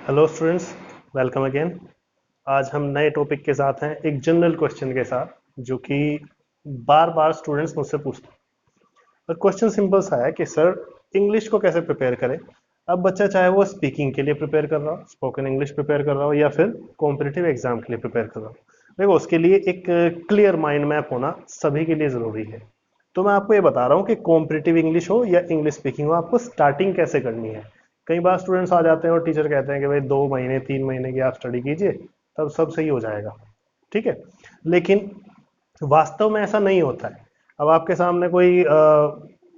Hello students, welcome again. आज हम नए टॉपिक के साथ हैं, एक जनरल क्वेश्चन के साथ, जो कि बार बार स्टूडेंट्स मुझसे पूछते हैं। और क्वेश्चन सिंपल सा है कि सर, इंग्लिश को कैसे प्रिपेयर करें। अब बच्चा चाहे वो स्पीकिंग के लिए प्रिपेयर कर रहा हो, स्पोकन इंग्लिश प्रिपेयर कर रहा हो, या फिर कॉम्पिटिटिव एग्जाम के लिए प्रिपेयर कर रहा हो, देखो उसके लिए एक क्लियर माइंड मैप होना सभी के लिए ज़रूरी है। तो मैं आपको ये बता रहा हूँ कि कॉम्पिटिटिव इंग्लिश हो या इंग्लिश स्पीकिंग हो, आपको स्टार्टिंग कैसे करनी है। कई बार स्टूडेंट्स आ जाते हैं और टीचर कहते हैं कि भाई 2 महीने 3 महीने की आप स्टडी कीजिए, तब सब सही हो जाएगा। ठीक है, लेकिन वास्तव में ऐसा नहीं होता है। अब आपके सामने कोई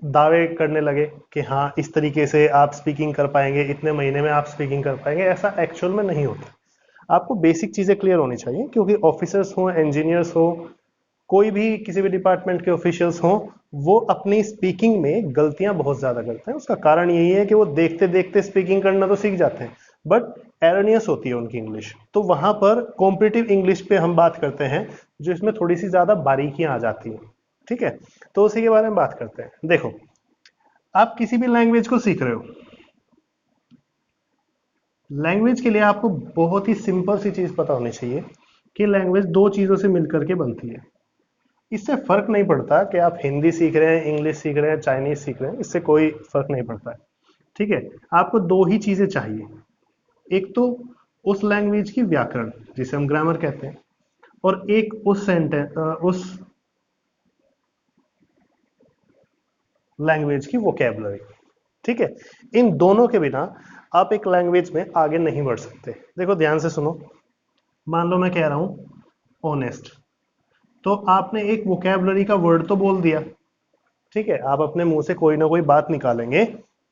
दावे करने लगे कि हाँ इस तरीके से आप स्पीकिंग कर पाएंगे, इतने महीने में आप स्पीकिंग कर पाएंगे, ऐसा एक्चुअल में नहीं होता। आपको बेसिक चीज़ें क्लियर होनी चाहिए, क्योंकि ऑफिसर्स हो, इंजीनियर्स हो, कोई भी किसी भी डिपार्टमेंट के ऑफिशियल्स हों, वो अपनी स्पीकिंग में गलतियां बहुत ज़्यादा करते हैं। उसका कारण यही है कि वो देखते देखते स्पीकिंग करना तो सीख जाते हैं, बट एरोनियस होती है उनकी इंग्लिश। तो वहां पर कॉम्पिटिटिव इंग्लिश पे हम बात करते हैं, जो इसमें थोड़ी सी ज़्यादा बारीकियां आ जाती हैं। ठीक है, तो उसी के बारे में बात करते हैं। देखो, आप किसी भी लैंग्वेज को सीख रहे हो, लैंग्वेज के लिए आपको बहुत ही सिंपल सी चीज़ पता होनी चाहिए कि लैंग्वेज दो चीज़ों से मिलकर के बनती है। इससे फर्क नहीं पड़ता कि आप हिंदी सीख रहे हैं, इंग्लिश सीख रहे हैं, चाइनीज सीख रहे हैं, इससे कोई फर्क नहीं पड़ता है। ठीक है, आपको दो ही चीजें चाहिए। एक तो उस लैंग्वेज की व्याकरण, जिसे हम ग्रामर कहते हैं, और एक उस सेंटेंस उस लैंग्वेज की वोकेबलरी। ठीक है, इन दोनों के बिना आप एक लैंग्वेज में आगे नहीं बढ़ सकते। देखो ध्यान से सुनो, मान लो मैं कह रहा हूं ऑनेस्ट, तो आपने एक वोकेबलरी का वर्ड तो बोल दिया। ठीक है, आप अपने मुंह से कोई ना कोई बात निकालेंगे,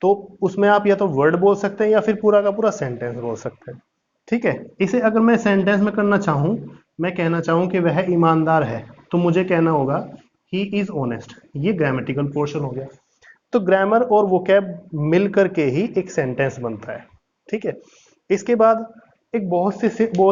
तो उसमें आप या तो वर्ड बोल सकते हैं या फिर पूरा का पूरा सेंटेंस बोल सकते हैं। ठीक है, इसे अगर मैं सेंटेंस में करना चाहूं, मैं कहना चाहूं कि वह ईमानदार है, तो मुझे कहना होगा ही इज ऑनेस्ट। ये ग्रामेटिकल पोर्शन हो गया। तो ग्रामर और वोकैब मिल करके ही एक सेंटेंस बनता है। ठीक है, इसके बाद एक बहुत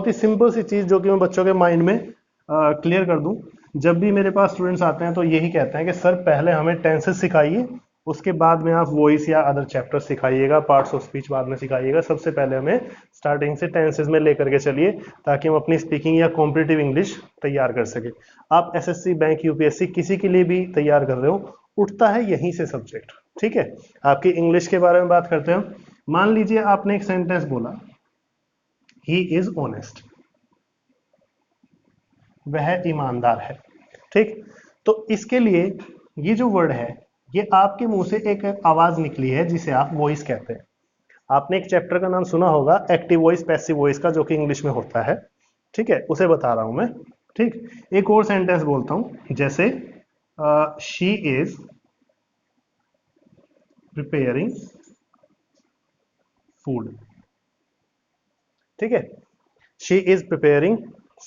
ही सिंपल सी चीज, जो कि मैं बच्चों के माइंड में क्लियर कर दूं। जब भी मेरे पास स्टूडेंट्स आते हैं तो यही कहते हैं कि सर पहले हमें टेंसेस सिखाइए, उसके बाद में आप वॉइस या अदर चैप्टर सिखाइएगा, पार्ट्स ऑफ स्पीच बाद में सिखाइएगा। सबसे पहले हमें स्टार्टिंग से टेंसेस में लेकर के चलिए, ताकि हम अपनी स्पीकिंग या कॉम्पिटिटिव इंग्लिश तैयार कर सके। आप एसएससी, बैंक, यूपीएससी किसी के लिए भी तैयार कर रहे हो, उठता है यहीं से सब्जेक्ट। ठीक है, आपकी इंग्लिश के बारे में बात करते हैं। मान लीजिए आपने एक सेंटेंस बोला, ही इज ऑनेस्ट, वह ईमानदार है। ठीक, तो इसके लिए ये जो वर्ड है, ये आपके मुंह से एक आवाज निकली है, जिसे आप वॉइस कहते हैं। आपने एक चैप्टर का नाम सुना होगा, एक्टिव वॉइस पैसिव वॉइस का, जो कि इंग्लिश में होता है। ठीक है, उसे बता रहा हूं मैं। ठीक, एक और सेंटेंस बोलता हूं, जैसे शी इज प्रिपेयरिंग फूड। ठीक है, शी इज प्रिपेयरिंग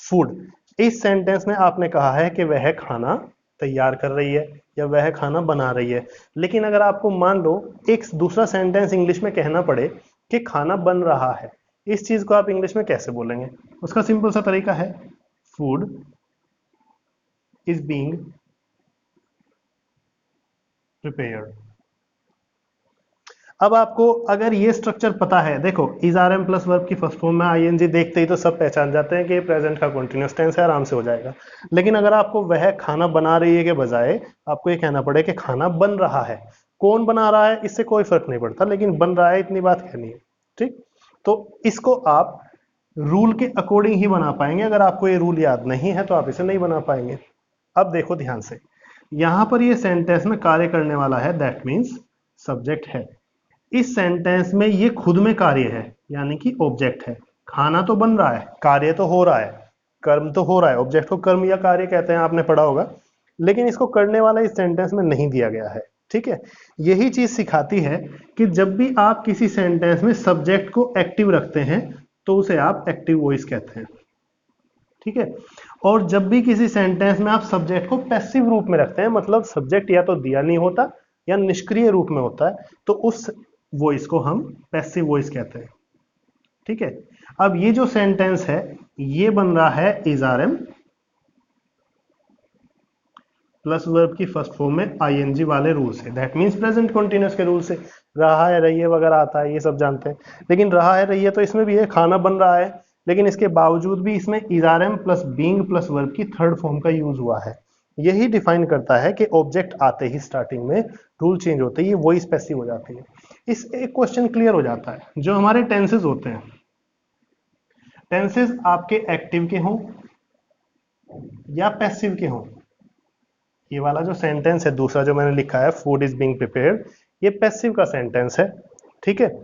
फूड। इस सेंटेंस में आपने कहा है कि वह खाना तैयार कर रही है या वह खाना बना रही है। लेकिन अगर आपको मान लो एक दूसरा सेंटेंस इंग्लिश में कहना पड़े कि खाना बन रहा है, इस चीज को आप इंग्लिश में कैसे बोलेंगे? उसका सिंपल सा तरीका है, फूड इज बीइंग प्रिपेयर्ड। अब आपको अगर ये स्ट्रक्चर पता है, देखो is are am plus verb की फर्स्ट फॉर्म में आईएनजी देखते ही तो सब पहचान जाते हैं कि प्रेजेंट का कंटीन्यूअस टेंस है, आराम से हो जाएगा। लेकिन अगर आपको वह खाना बना रही है के बजाय आपको ये कहना पड़े कि खाना बन रहा है, कौन बना रहा है इससे कोई फर्क नहीं पड़ता, लेकिन बन रहा है इतनी बात कहनी है। ठीक, तो इसको आप रूल के अकॉर्डिंग ही बना पाएंगे। अगर आपको ये रूल याद नहीं है तो आप इसे नहीं बना पाएंगे। अब देखो ध्यान से, यहां पर ये सेंटेंस में कार्य करने वाला है, दैट मीन्स सब्जेक्ट है। इस सेंटेंस में ये खुद में कार्य है, यानी कि ऑब्जेक्ट है। खाना तो बन रहा है, कार्य तो हो रहा है, कर्म तो हो रहा है। ऑब्जेक्ट को कर्म या कार्य कहते हैं, आपने पढ़ा होगा। लेकिन इसको करने वाला इस सेंटेंस में नहीं दिया गया है। ठीक है, यही चीज सिखाती है कि जब भी आप किसी सेंटेंस में सब्जेक्ट को एक्टिव रखते हैं, तो उसे आप एक्टिव वॉइस कहते हैं। ठीक है, और जब भी किसी सेंटेंस में आप सब्जेक्ट को पैसिव रूप में रखते हैं, मतलब सब्जेक्ट या तो दिया नहीं होता या निष्क्रिय रूप में होता है, तो उस वॉइस को हम पैसिव वॉइस कहते हैं। ठीक है, अब ये जो सेंटेंस है, ये बन रहा है is are am plus verb की फर्स्ट फॉर्म में आईएनजी वाले रूल से, दैट मीन्स प्रेजेंट कंटिन्यूअस के रूल से। रहा है रही है वगैरह आता है, ये सब जानते हैं। लेकिन रहा है रही है तो इसमें भी है, खाना बन रहा है, लेकिन इसके बावजूद भी इसमें is are am plus being plus verb की थर्ड फॉर्म का यूज हुआ है। यही डिफाइन करता है कि ऑब्जेक्ट आते ही स्टार्टिंग में रूल चेंज होते ही वॉइस पैसिव हो जाती है। इस एक क्वेश्चन क्लियर हो जाता है। जो हमारे टेंसेज होते हैं, टेंसेज आपके एक्टिव के हों या पैसिव के हों, ये वाला जो सेंटेंस है दूसरा जो मैंने लिखा है फूड इज बीइंग प्रिपेयर्ड, ये पैसिव का सेंटेंस है, ठीक है।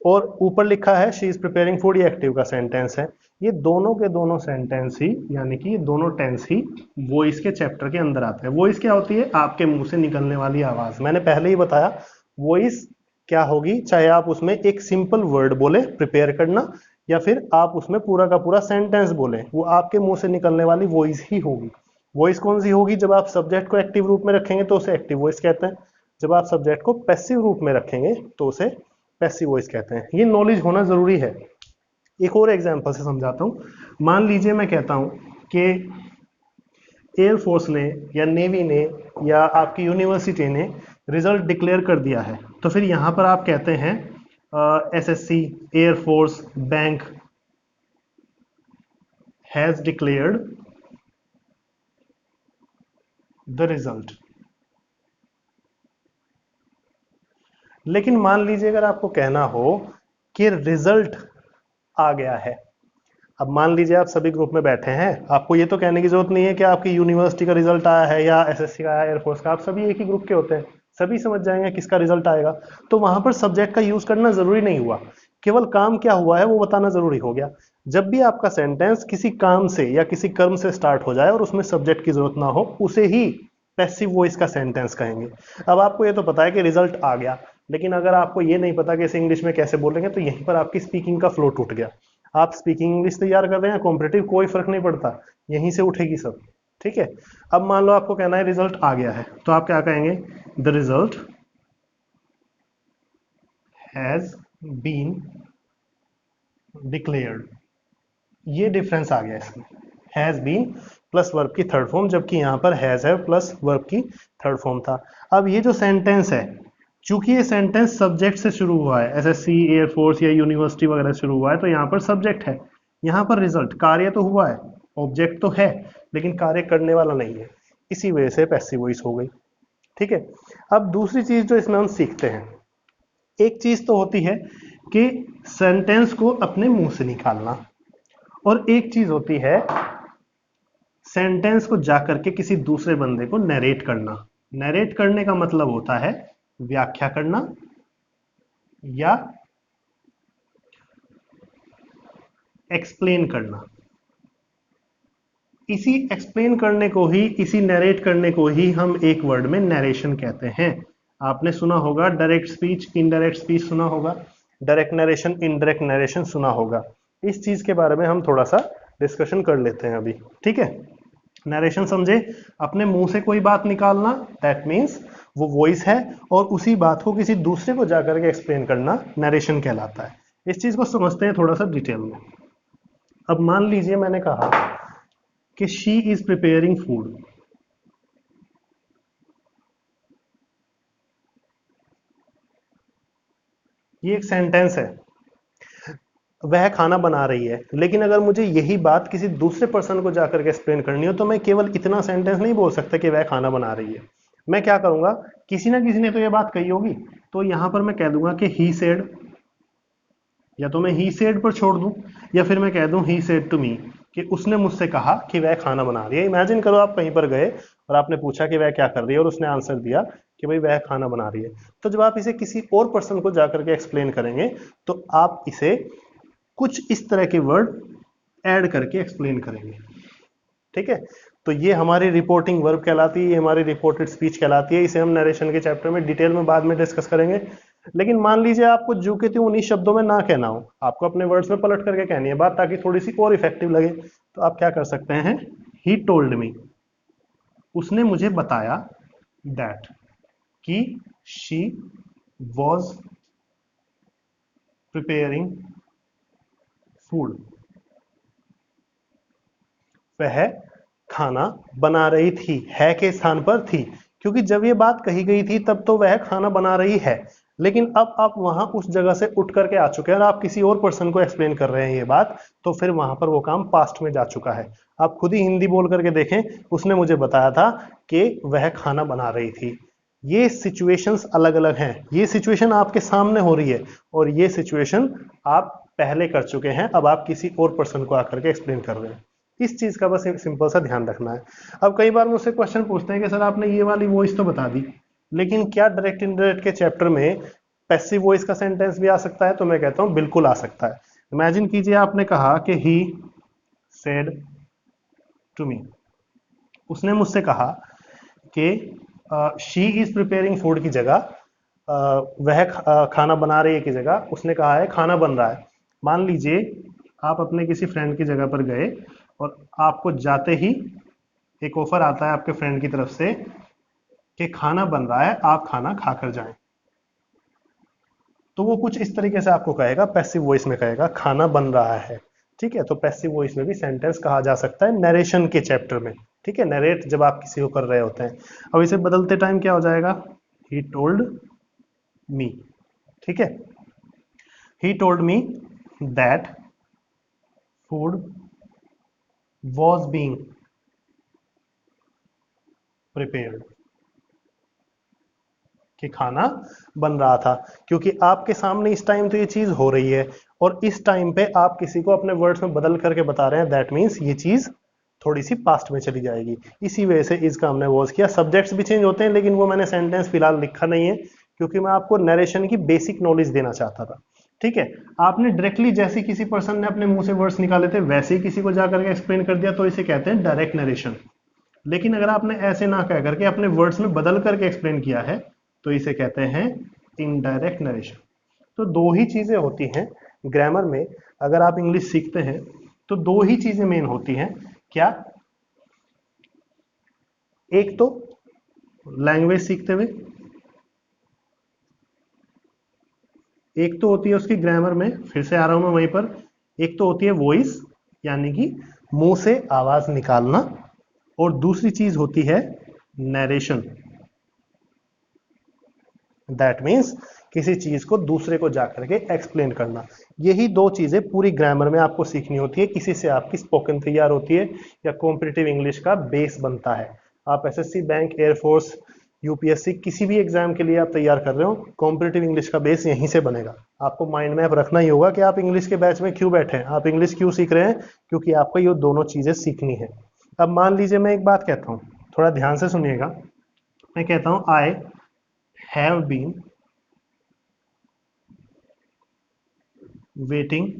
और ऊपर लिखा है शी इज प्रिपेयरिंग फूड, ये एक्टिव का सेंटेंस है। ये दोनों के दोनों सेंटेंस ही, यानी कि ये दोनों टेंस ही वॉइस के चैप्टर के अंदर आते हैं। वॉइस क्या होती है? आपके मुंह से निकलने वाली आवाज। मैंने पहले ही बताया वॉइस क्या होगी, चाहे आप उसमें एक सिंपल वर्ड बोले प्रिपेयर करना, या फिर आप उसमें पूरा का पूरा सेंटेंस बोले, वो आपके मुंह से निकलने वाली वॉइस ही होगी। वॉइस कौन सी होगी? जब आप सब्जेक्ट को एक्टिव रूप में रखेंगे तो उसे एक्टिव वॉइस कहते हैं, जब आप सब्जेक्ट को पैसिव रूप में रखेंगे तो उसे पैसिव वॉइस कहते हैं। ये नॉलेज होना जरूरी है। एक और एग्जांपल से समझाता हूं। मान लीजिए मैं कहता हूं कि एयरफोर्स ने या नेवी ने या आपकी यूनिवर्सिटी ने रिजल्ट डिक्लेयर कर दिया है, तो फिर यहां पर आप कहते हैं SSC, air force, bank has declared the result. लेकिन मान लीजिए अगर आपको कहना हो कि रिजल्ट आ गया है, अब मान लीजिए आप सभी ग्रुप में बैठे हैं, आपको ये तो कहने की जरूरत नहीं है कि आपकी यूनिवर्सिटी का रिजल्ट आया है या एसएससी का आया, एयरफोर्स का, आप सभी एक ही ग्रुप के होते हैं, सभी समझ जाएंगे किसका रिजल्ट आएगा। तो वहां पर सब्जेक्ट का यूज करना जरूरी नहीं हुआ, केवल काम क्या हुआ है वो बताना जरूरी हो गया। जब भी आपका सेंटेंस किसी काम से या किसी कर्म से स्टार्ट हो जाए और उसमें सब्जेक्ट की जरूरत ना हो, उसे ही पैसिव वॉइस का सेंटेंस कहेंगे। अब आपको ये तो पता है कि रिजल्ट आ गया, लेकिन अगर आपको ये नहीं पता कि इसे इंग्लिश में कैसे बोलेंगे, तो यहीं पर आपकी स्पीकिंग का फ्लो टूट गया। आप स्पीकिंग इंग्लिश तैयार कर रहे हैं, कॉम्पिटिटिव, कोई फर्क नहीं पड़ता, यहीं से उठेगी सब, ठीक है। अब मान लो आपको कहना है रिजल्ट आ गया है, तो आप क्या कहेंगे? The result has been declared. ये डिफरेंस आ गया इसमें, हैज बीन प्लस वर्ब की थर्ड फॉर्म, जबकि यहां पर हैज है प्लस वर्ब की थर्ड फॉर्म था। अब ये जो सेंटेंस है, चूंकि ये सेंटेंस सब्जेक्ट से शुरू हुआ है, एसएससी, एयरफोर्स या यूनिवर्सिटी वगैरह शुरू हुआ है, तो यहां पर सब्जेक्ट है, यहां पर रिजल्ट, कार्य तो हुआ है, ऑब्जेक्ट तो है, लेकिन कार्य करने वाला नहीं है, इसी वजह से पैसिव वॉइस हो गई, ठीक है। अब दूसरी चीज जो इसमें हम सीखते हैं, एक चीज तो होती है कि सेंटेंस को अपने मुंह से निकालना, और एक चीज होती है सेंटेंस को जाकर के किसी दूसरे बंदे को नरेट करना। नरेट करने का मतलब होता है व्याख्या करना या एक्सप्लेन करना। इसी एक्सप्लेन करने को ही, इसी नरेट करने को ही हम एक वर्ड में नरेशन कहते हैं। आपने सुना होगा डायरेक्ट स्पीच, इनडायरेक्ट स्पीच सुना होगा, डायरेक्ट नरेशन, इनडायरेक्ट नरेशन सुना होगा। इस चीज के बारे में हम थोड़ा सा डिस्कशन कर लेते हैं अभी, ठीक है। नरेशन समझे? अपने मुंह से कोई बात निकालना, दैट मीन्स वो वॉइस है, और उसी बात को किसी दूसरे को जाकर के एक्सप्लेन करना नरेशन कहलाता है। इस चीज को समझते हैं थोड़ा सा डिटेल में। अब मान लीजिए मैंने कहा कि शी इज प्रिपेयरिंग फूड, ये एक सेंटेंस है, वह खाना बना रही है। लेकिन अगर मुझे यही बात किसी दूसरे पर्सन को जाकर के एक्सप्लेन करनी हो, तो मैं केवल इतना सेंटेंस नहीं बोल सकता कि वह खाना बना रही है। मैं क्या करूंगा, किसी ना किसी ने तो यह बात कही होगी, तो यहां पर मैं कह दूंगा कि ही सेड, या तो मैं ही सेड पर छोड़ दूं, या फिर मैं कह दूं ही सेड टू मी, कि उसने मुझसे कहा कि वह खाना बना रही है। इमेजिन करो आप कहीं पर गए और आपने पूछा कि वह क्या कर रही है, और उसने आंसर दिया कि भाई वह खाना बना रही है। तो जब आप इसे किसी और पर्सन को जाकर के एक्सप्लेन करेंगे, तो आप इसे कुछ इस तरह के वर्ड ऐड करके एक्सप्लेन करेंगे, ठीक है। तो ये हमारी रिपोर्टिंग वर्ब कहलाती है, ये हमारी रिपोर्टेड स्पीच कहलाती है। इसे हम नरेशन के चैप्टर में डिटेल में बाद में डिस्कस करेंगे। लेकिन मान लीजिए आपको जो कहते हैं उन्हीं शब्दों में ना कहना हो, आपको अपने वर्ड्स में पलट करके कहनी है बात, ताकि थोड़ी सी और इफेक्टिव लगे, तो आप क्या कर सकते हैं? ही टोल्ड मी, उसने मुझे बताया, दैट, कि शी वॉज प्रिपेयरिंग फूड, वह खाना बना रही थी, है के स्थान पर थी, क्योंकि जब ये बात कही गई थी तब तो वह खाना बना रही है, लेकिन अब आप वहां उस जगह से उठ करके आ चुके हैं और आप किसी और पर्सन को एक्सप्लेन कर रहे हैं ये बात, तो फिर वहां पर वो काम पास्ट में जा चुका है। आप खुद ही हिंदी बोल करके देखें, उसने मुझे बताया था कि वह खाना बना रही थी। ये सिचुएशंस अलग अलग हैं, ये सिचुएशन आपके सामने हो रही है और ये सिचुएशन आप पहले कर चुके हैं, अब आप किसी और पर्सन को आकर के एक्सप्लेन कर रहे हैं। इस चीज का बस एक सिंपल सा ध्यान रखना है। अब कई बार मुझसे क्वेश्चन पूछते हैं कि सर आपने ये वाली वॉइस तो बता दी, लेकिन क्या डायरेक्ट इनडायरेक्ट के चैप्टर में पैसिव वॉइस का सेंटेंस भी आ सकता है? तो मैं कहता हूं बिल्कुल आ सकता है। इमेजिन कीजिए आपने कहा कि ही सेड टू मी, उसने मुझसे कहा कि शी इज प्रिपेयरिंग फूड की जगह वह खाना बना रही है की जगह उसने कहा है खाना बन रहा है। मान लीजिए आप अपने किसी फ्रेंड की जगह पर गए और आपको जाते ही एक ऑफर आता है आपके फ्रेंड की तरफ से कि खाना बन रहा है, आप खाना खाकर जाएं। तो वो कुछ इस तरीके से आपको कहेगा, पैसिव वॉइस में कहेगा खाना बन रहा है। ठीक है, तो पैसिव वॉइस में भी सेंटेंस कहा जा सकता है नरेशन के चैप्टर में। ठीक है, नरेट जब आप किसी को कर रहे होते हैं। अब इसे बदलते टाइम क्या हो जाएगा? He told me. ठीक है, he told me that food was being prepared, कि खाना बन रहा था, क्योंकि आपके सामने इस टाइम तो ये चीज हो रही है और इस टाइम पे आप किसी को अपने वर्ड्स में बदल करके बता रहे हैं, दैट मीन्स ये चीज थोड़ी सी पास्ट में चली जाएगी। इसी वजह से इसका हमने वॉज किया। सब्जेक्ट्स भी चेंज होते हैं, लेकिन वो मैंने सेंटेंस फिलहाल लिखा नहीं है क्योंकि मैं आपको नरेशन की बेसिक नॉलेज देना चाहता था। ठीक है, आपने डायरेक्टली जैसे किसी पर्सन ने अपने मुंह से वर्ड्स निकाले थे वैसे ही किसी को जाकर के एक्सप्लेन कर दिया, तो इसे कहते हैं डायरेक्ट नरेशन। लेकिन अगर आपने ऐसे ना कह करके अपने वर्ड्स में बदल करके एक्सप्लेन किया है तो इसे कहते हैं इनडायरेक्ट नरेशन। तो दो ही चीजें होती हैं ग्रामर में। अगर आप इंग्लिश सीखते हैं तो दो ही चीजें मेन होती हैं। क्या? एक तो लैंग्वेज सीखते हुए, एक तो होती है उसकी ग्रामर में, फिर से आ रहा हूं मैं वहीं पर, एक तो होती है वॉइस यानी कि मुंह से आवाज निकालना, और दूसरी चीज होती है नरेशन। दैट मीन्स किसी चीज को दूसरे को जाकर के एक्सप्लेन करना। यही दो चीजें पूरी ग्रामर में आपको सीखनी होती है। इसी से आपकी स्पोकन तैयार होती है या कॉम्पिटिटिव इंग्लिश का बेस बनता है। आप एसएससी, बैंक, एयरफोर्स, यूपीएससी किसी भी एग्जाम के लिए आप तैयार कर रहे हो, कॉम्पिटिटिव इंग्लिश का बेस यहीं से बनेगा। आपको माइंड मैप रखना ही होगा कि आप इंग्लिश के बैच में क्यों बैठे हैं, आप इंग्लिश क्यों सीख रहे हैं, क्योंकि आपको ये दोनों चीजें सीखनी है। अब मान लीजिए मैं एक बात कहता हूं, थोड़ा ध्यान से सुनिएगा। मैं कहता हूं I have been waiting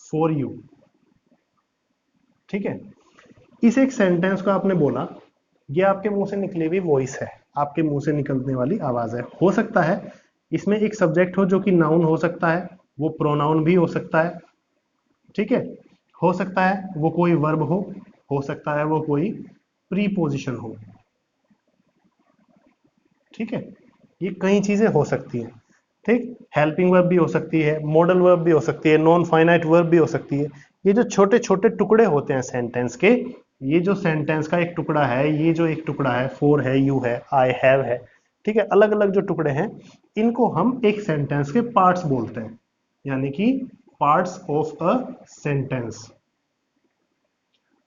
for you. ठीक है, इस एक सेंटेंस को आपने बोला, ये आपके मुंह से निकली हुई वॉइस है, आपके मुंह से निकलने वाली आवाज है। हो सकता है इसमें एक सब्जेक्ट हो जो कि नाउन हो सकता है, वो प्रोनाउन भी हो सकता है। ठीक है, हो सकता है वो कोई वर्ब हो सकता है वो कोई प्रीपोजिशन हो। ठीक है, ये कई चीजें हो सकती हैं। ठीक, हेल्पिंग वर्ब भी हो सकती है, मॉडल वर्ब भी हो सकती है, नॉन फाइनाइट वर्ब भी हो सकती है। ये जो छोटे छोटे टुकड़े होते हैं सेंटेंस के, ये जो सेंटेंस का एक टुकड़ा है, ये जो एक टुकड़ा है, फॉर है, यू है, आई हैव है, ठीक है, अलग अलग जो टुकड़े हैं, इनको हम एक सेंटेंस के पार्ट्स बोलते हैं, यानी कि पार्ट्स ऑफ अ सेंटेंस।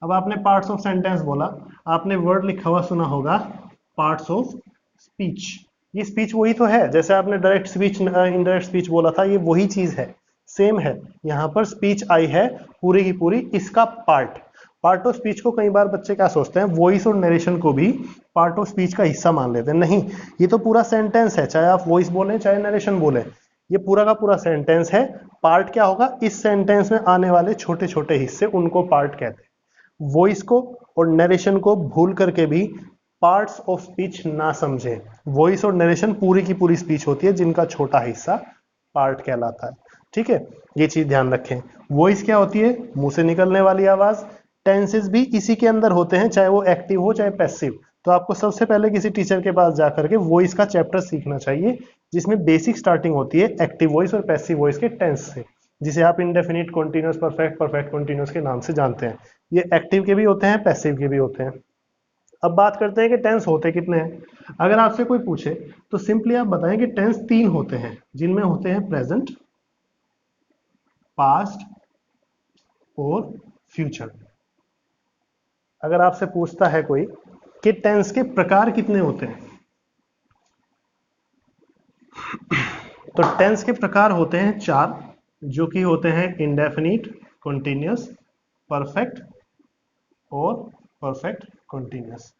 अब आपने पार्ट्स ऑफ सेंटेंस बोला, आपने वर्ड लिखा हुआ सुना होगा पार्ट्स ऑफ स्पीच। ये स्पीच वही तो है, जैसे आपने डायरेक्ट स्पीच, इनडायरेक्ट स्पीच बोला था, ये वही चीज है, सेम है। यहां पर स्पीच आई है पूरी की पूरी इसका पार्ट। पार्ट ऑफ स्पीच को कई बार बच्चे क्या सोचते हैं, वॉइस और नरेशन को भी पार्ट ऑफ स्पीच का हिस्सा मान लेते हैं। नहीं, ये तो पूरा सेंटेंस है, चाहे आप वॉइस बोले चाहे नरेशन बोले, ये पूरा का पूरा सेंटेंस है। पार्ट क्या होगा, इस सेंटेंस में आने वाले छोटे छोटे हिस्से, उनको पार्ट कहते हैं। वॉइस को और नरेशन को भूल करके भी पार्ट्स ऑफ स्पीच ना समझें। वॉइस और नरेशन पूरी की पूरी स्पीच होती है, जिनका छोटा हिस्सा पार्ट कहलाता है। ठीक है, ये चीज ध्यान रखें। वॉइस क्या होती है, मुंह से निकलने वाली आवाज। टेंसेस भी इसी के अंदर होते हैं, चाहे वो एक्टिव हो चाहे पैसिव। तो आपको सबसे पहले किसी टीचर के पास जाकर के वॉइस का चैप्टर सीखना चाहिए, जिसमें बेसिक स्टार्टिंग होती है एक्टिव वॉइस और पैसिव वॉइस के टेंस से। जिसे आप indefinite continuous perfect, perfect continuous के नाम से जानते हैं। ये एक्टिव के भी होते हैं, पैसिव के भी होते हैं। अब बात करते हैं कि टेंस होते कितने हैं। अगर आपसे कोई पूछे तो सिंपली आप बताएं कि टेंस 3 होते हैं, जिनमें होते हैं प्रेजेंट, पास्ट और फ्यूचर। अगर आपसे पूछता है कोई कि टेंस के प्रकार कितने होते हैं, तो टेंस के प्रकार होते हैं 4, जो कि होते हैं इंडेफिनिट, कंटीन्यूअस, परफेक्ट और परफेक्ट कंटीन्यूअस।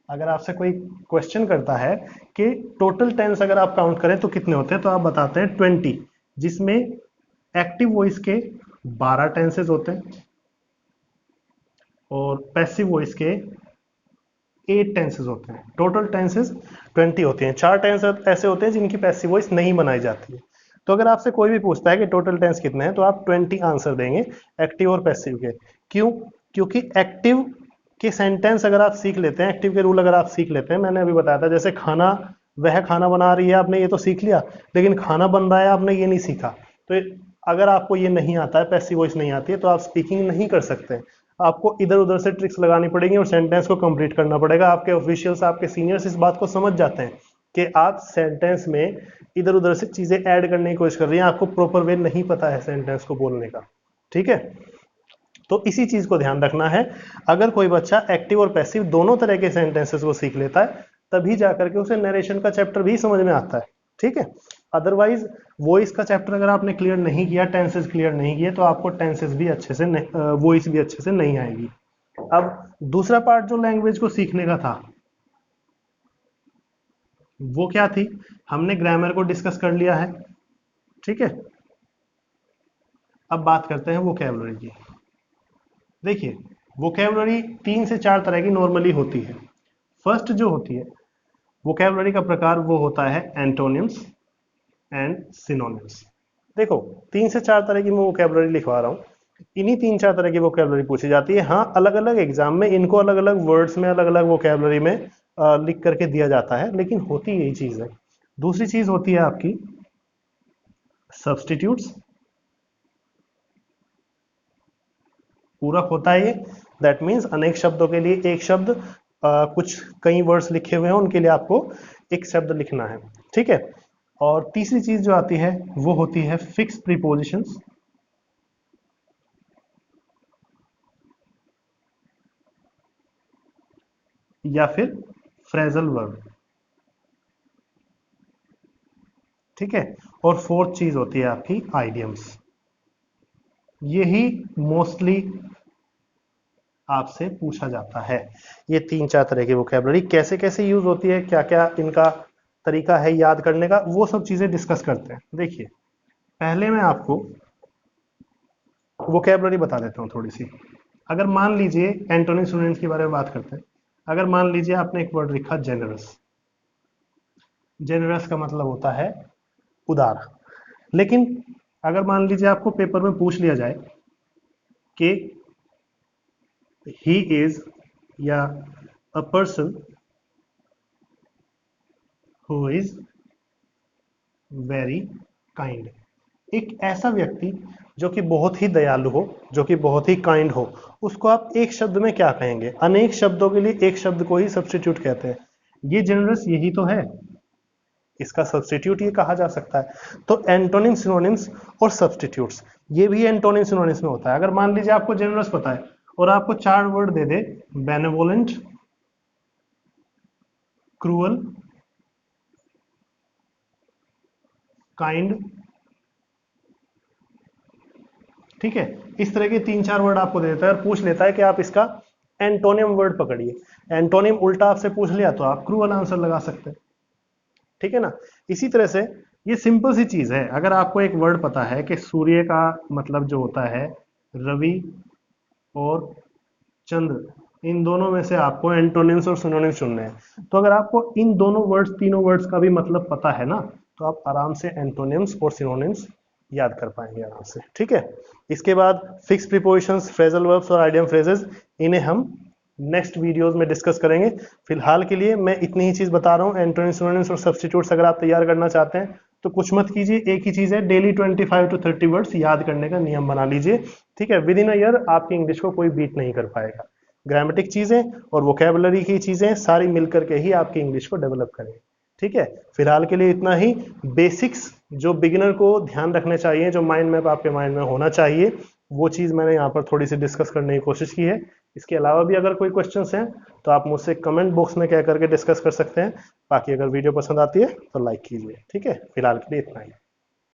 अगर आपसे कोई क्वेश्चन करता है कि टोटल टेंस अगर आप काउंट करें तो कितने होते हैं, तो आप बताते हैं 20, जिसमें एक्टिव वॉइस के 12 टेंसेस होते हैं और पैसिव वॉइस के 8 टेंसेस होते हैं। टोटल टेंसेस 20 होते हैं। 4 टेंस ऐसे होते हैं जिनकी पैसिव वॉइस नहीं बनाई जाती है। तो अगर आपसे कोई भी पूछता है कि टोटल टेंस कितने हैं, तो आप 20 आंसर देंगे एक्टिव और पैसिव के। क्यों? क्योंकि एक्टिव के सेंटेंस अगर आप सीख लेते हैं, एक्टिव के रूल अगर आप सीख लेते हैं, मैंने अभी बताया था, जैसे खाना, वह खाना बना रही है, आपने ये तो सीख लिया, लेकिन खाना बन रहा है आपने ये नहीं सीखा। तो अगर आपको ये नहीं आता है, पैसिव वॉइस नहीं आती है, तो आप स्पीकिंग नहीं कर सकते। आपको इधर उधर से ट्रिक्स लगानी पड़ेगी और सेंटेंस को कंप्लीट करना पड़ेगा। आपके ऑफिशियल्स, आपके सीनियर्स इस बात को समझ जाते हैं कि आप सेंटेंस में इधर उधर से चीजें ऐड करने की कोशिश कर रही हैं, आपको प्रॉपर वे नहीं पता है सेंटेंस को बोलने का। ठीक है, तो इसी चीज को ध्यान रखना है। अगर कोई बच्चा एक्टिव और पैसिव दोनों तरह के सेंटेंसेस को सीख लेता है, तभी जाकर के उसे नरेशन का चैप्टर भी समझ में आता है। ठीक है, अदरवाइज वॉइस का चैप्टर अगर आपने क्लियर नहीं किया, टेंसेस क्लियर नहीं किए, तो आपको टेंसेस भी अच्छे से, वॉइस भी अच्छे से नहीं आएगी। अब दूसरा पार्ट जो लैंग्वेज को सीखने का था, वो क्या थी? हमने ग्रामर को डिस्कस कर लिया है। ठीक है, अब बात करते हैं वोकैबुलरी की। देखिए, वोकैबुलरी 3 से 4 तरह की नॉर्मली होती है। फर्स्ट जो होती है वोकैबुलरी का प्रकार, वो होता है एंटोनिम्स एंड सिनोनिम्स। देखो, 3 से 4 तरह की मैं वोकैबुलरी लिखवा रहा हूँ। इन्हीं 3-4 तरह की वोकैबुलरी पूछी जाती है। हाँ, अलग अलग एग्जाम में इनको अलग अलग वर्ड्स में, अलग अलग वोकैबुलरी में लिख करके दिया जाता है, लेकिन होती यही चीज है। दूसरी चीज होती है आपकी सब्स्टिट्यूट्स। पूरक होता है ये, दैट मीन्स अनेक शब्दों के लिए एक शब्द, कुछ कई वर्ड्स लिखे हुए हैं, उनके लिए आपको एक शब्द लिखना है। ठीक है, और तीसरी चीज जो आती है वो होती है फिक्स प्रीपोजिशंस या फिर फ्रेजल वर्ब। ठीक है, और फोर्थ चीज होती है आपकी आइडियम्स। यही मोस्टली आपसे पूछा जाता है। ये 3-4 तरह की वोकैबुलरी कैसे कैसे यूज होती है, क्या क्या इनका तरीका है याद करने का, वो सब चीजें डिस्कस करते हैं। देखिए, पहले मैं आपको वोकैबुलरी बता देता हूँ थोड़ी सी। अगर मान लीजिए, एंटोनी सिनोनिम्स के बारे में बात करते हैं। अगर मान लीजिए आपने एक वर्ड लिखा जेनरस। जेनरस का मतलब होता है उदार। लेकिन अगर मान लीजिए आपको पेपर में पूछ लिया जाए कि ही इज, या a person who is very kind, एक ऐसा व्यक्ति जो कि बहुत ही दयालु हो, जो कि बहुत ही काइंड हो, उसको आप एक शब्द में क्या कहेंगे? अनेक शब्दों के लिए एक शब्द को ही सब्स्टिट्यूट कहते हैं। ये जेनरस यही तो है, इसका सब्स्टिट्यूट ये कहा जा सकता है। तो एंटोनिम, सिनोनिम्स और सब्स्टिट्यूट्स, ये भी एंटोनिम सिनोनिम्स में होता है। अगर मान लीजिए आपको जेनरस पता है और आपको 4 वर्ड दे दे, बेनेवोलेंट, क्रूअल, काइंड, ठीक है, इस तरह के 3-4 वर्ड आपको दे देता है और पूछ लेता है कि आप इसका एंटोनिम वर्ड पकड़िए। एंटोनिम उल्टा आपसे पूछ लिया तो आप क्रूअल आंसर लगा सकते हैं। ठीक है ना? इसी तरह से ये सिंपल सी चीज है। अगर आपको एक वर्ड पता है कि सूर्य का मतलब जो होता है रवि और चंद्र, इन दोनों में से आपको एंटोनिम्स और सिनोनिम्स चुनने हैं, तो अगर आपको इन दोनों वर्ड्स, तीनों वर्ड्स का भी मतलब पता है ना, तो आप आराम से एंटोनिम्स और सिनोनिम्स याद कर पाएंगे आराम से। ठीक है, इसके बाद फिक्स प्रीपोजिशंस, फ्रेजल वर्ब्स और आइडियम फ्रेजेस, इन्हें हम नेक्स्ट वीडियोस में डिस्कस करेंगे। फिलहाल के लिए मैं इतनी ही चीज बता रहा हूँ। एंटोनिम्स, सिनोनिम्स और सब्स्टिट्यूट्स अगर आप तैयार करना चाहते हैं तो कुछ मत कीजिए, एक ही चीज है, डेली 25 to 30 वर्ड्स याद करने का नियम बना लीजिए, ठीक है। विद इन अ ईयर आपकी इंग्लिश को कोई बीट नहीं कर पाएगा। ग्रामेटिक चीजें और वोकेबलरी की चीजें सारी मिलकर के ही आपकी इंग्लिश को डेवलप करेंगे, ठीक है। फिलहाल के लिए इतना ही। बेसिक्स जो बिगिनर को ध्यान रखने चाहिए, जो माइंड मैप आपके माइंड में होना चाहिए, वो चीज मैंने यहाँ पर थोड़ी सी डिस्कस करने की कोशिश की है। इसके अलावा भी अगर कोई क्वेश्चंस हैं तो आप मुझसे कमेंट बॉक्स में कह करके डिस्कस कर सकते हैं। बाकी अगर वीडियो पसंद आती है तो लाइक कीजिए, ठीक है। फिलहाल के लिए इतना ही।